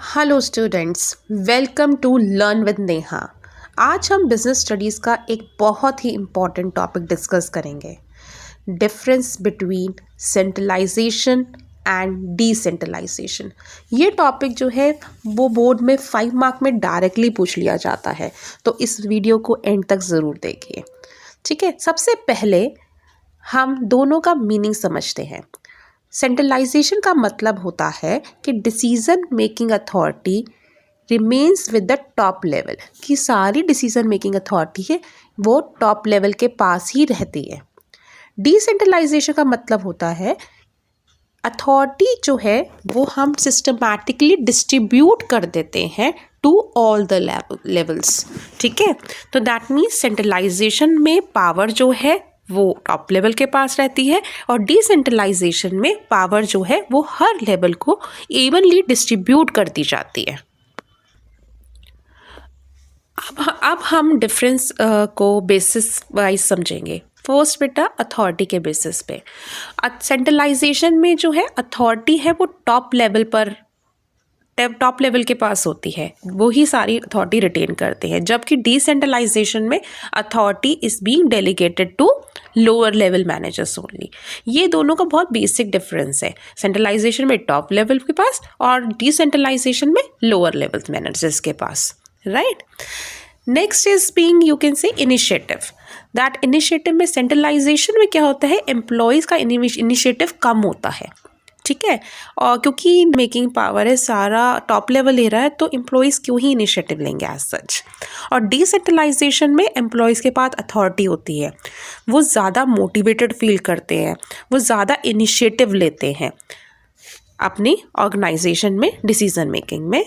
Hello students, welcome to learn with Neha. आज हम business studies का एक बहुत ही इम्पॉर्टेंट टॉपिक डिस्कस करेंगे, difference between centralization and decentralization. ये टॉपिक जो है वो बोर्ड में 5 मार्क में डायरेक्टली पूछ लिया जाता है, तो इस वीडियो को एंड तक ज़रूर देखिए। ठीक है, सबसे पहले हम दोनों का मीनिंग समझते हैं। सेंट्रलाइजेशन का मतलब होता है कि decision making authority remains with the top level, कि सारी डिसीजन मेकिंग अथॉरिटी है वो टॉप लेवल के पास ही रहती है। डिसेंट्रलाइजेशन का मतलब होता है अथॉरिटी जो है वो हम सिस्टमैटिकली डिस्ट्रीब्यूट कर देते हैं टू ऑल द लेवल्स। ठीक है, तो दैट मीन्स सेंट्रलाइजेशन में पावर जो है वो टॉप लेवल के पास रहती है और डिसेंट्रलाइजेशन में पावर जो है वो हर लेवल को इवनली डिस्ट्रीब्यूट कर दी जाती है। अब हम डिफरेंस को बेसिस वाइज समझेंगे। फर्स्ट बेटा अथॉरिटी के बेसिस पे, सेंट्रलाइजेशन में जो है अथॉरिटी है वो टॉप लेवल के पास होती है, वो ही सारी अथॉरिटी रिटेन करते हैं, जबकि डिसेंट्रलाइजेशन में authority is being delegated to lower level managers only. ये दोनों का बहुत बेसिक डिफरेंस है, सेंट्रलाइजेशन में टॉप लेवल के पास और डिसेंट्रलाइजेशन में लोअर लेवल मैनेजर्स के पास, right. Next is being you can say initiative. That initiative में सेंट्रलाइजेशन में क्या होता है, एम्प्लॉयज़ का इनिशिएटिव कम होता है। ठीक है, और क्योंकि मेकिंग पावर है सारा टॉप लेवल ले रहा है तो एम्प्लॉयज़ क्यों ही इनिशिएटिव लेंगे एज सच। और डिसेंट्रलाइजेशन में एम्प्लॉयज़ के पास अथॉरिटी होती है, वो ज़्यादा मोटिवेटेड फील करते हैं, वो ज़्यादा इनिशिएटिव लेते हैं अपनी ऑर्गेनाइजेशन में डिसीजन मेकिंग में।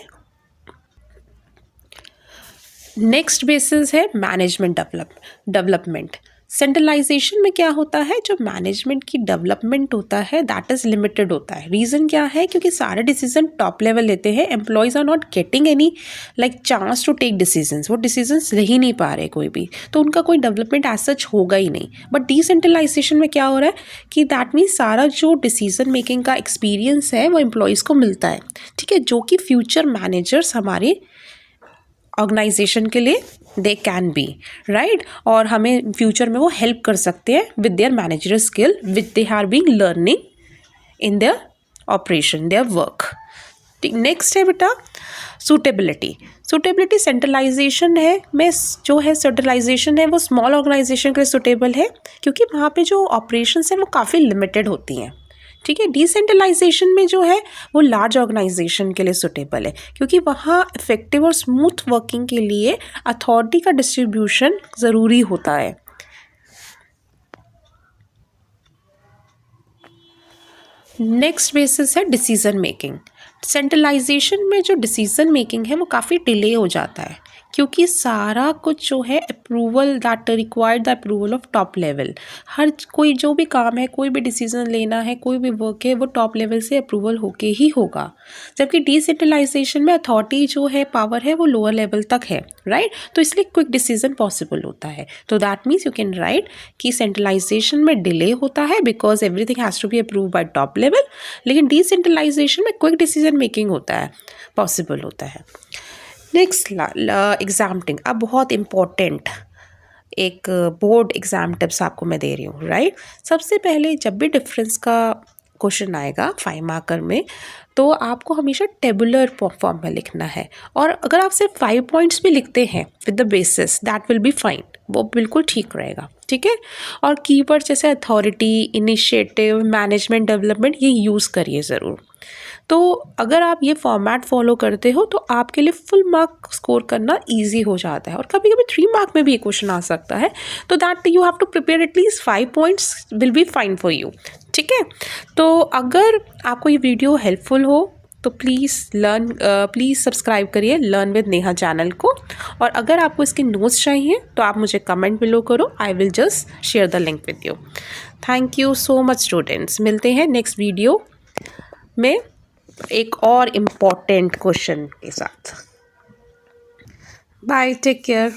नेक्स्ट बेसिस है मैनेजमेंट डेवलपमेंट। सेंट्रलाइजेशन में क्या होता है, जो मैनेजमेंट की डेवलपमेंट होता है दैट इज़ लिमिटेड होता है। रीज़न क्या है, क्योंकि सारे डिसीजन टॉप लेवल लेते हैं, employees are not getting any chance to take decisions, वो डिसीजंस ले ही नहीं पा रहे कोई भी, तो उनका कोई डेवलपमेंट एज सच होगा ही नहीं। बट डिसेंट्रलाइजेशन में क्या हो रहा है कि दैट मीन्स सारा जो डिसीजन मेकिंग का एक्सपीरियंस है वो एम्प्लॉयज़ को मिलता है। ठीक है, जो कि फ्यूचर मैनेजर्स हमारे ऑर्गेनाइजेशन के लिए दे कैन बी राइट, और हमें फ्यूचर में वो हेल्प कर सकते हैं with their manager skill which they are being learning in their operation their work. Next है बेटा सूटेबिलिटी। सूटेबिलिटी सेंट्रलाइजेशन है में जो है सेंट्रलाइजेशन है वो स्मॉल ऑर्गेनाइजेशन के लिए सूटेबल है, क्योंकि वहाँ पे जो ऑपरेशंस हैं वो काफ़ी लिमिटेड होती हैं। ठीक है, डिसेंट्रलाइजेशन में जो है वो लार्ज ऑर्गेनाइजेशन के लिए सुटेबल है, क्योंकि वहाँ इफेक्टिव और स्मूथ वर्किंग के लिए अथॉरिटी का डिस्ट्रीब्यूशन ज़रूरी होता है। नेक्स्ट बेसिस है डिसीजन मेकिंग। सेंट्रलाइजेशन में जो डिसीजन मेकिंग है वो काफ़ी डिले हो जाता है, क्योंकि सारा कुछ जो है approval that required the approval of top level. हर कोई जो भी काम है, कोई भी डिसीजन लेना है, कोई भी वर्क है, वो टॉप लेवल से अप्रूवल होके ही होगा, जबकि डिसेंट्रलाइजेशन में अथॉरिटी जो है पावर है वो लोअर लेवल तक है, राइट। तो इसलिए क्विक डिसीजन पॉसिबल होता है। तो that means you can write कि सेंट्रलाइजेशन में डिले होता है because everything has to be approve by top level, लेकिन डिसेंट्रलाइजेशन में क्विक डिसीजन मेकिंग होता है, पॉसिबल होता है। Next exam tip. अब बहुत इम्पोर्टेंट एक बोर्ड एग्ज़ाम टिप्स आपको मैं दे रही हूँ, राइट। सबसे पहले जब भी डिफरेंस का क्वेश्चन आएगा 5 मार्कर में, तो आपको हमेशा टेबुलर फॉर्म में लिखना है, और अगर आप सिर्फ 5 पॉइंट्स भी लिखते हैं with the basis that will be fine, वो बिल्कुल ठीक रहेगा। ठीक है, और कीवर्ड जैसे अथॉरिटी, इनिशिएटिव, मैनेजमेंट डेवलपमेंट ये यूज़ करिए ज़रूर। तो अगर आप ये फॉर्मेट फॉलो करते हो तो आपके लिए फुल मार्क स्कोर करना इजी हो जाता है, और कभी कभी 3 मार्क में भी ये क्वेश्चन आ सकता है, तो that you have to prepare at least 5 points will be fine for you. ठीक है, तो अगर आपको ये वीडियो हेल्पफुल हो तो प्लीज़ सब्सक्राइब करिए लर्न विद नेहा चैनल को, और अगर आपको इसके नोट्स चाहिए तो आप मुझे कमेंट बिलो करो, I will just share the link with you. Thank you so much students, मिलते हैं नेक्स्ट वीडियो में एक और इम्पॉर्टेंट क्वेश्चन के साथ। Bye, take care.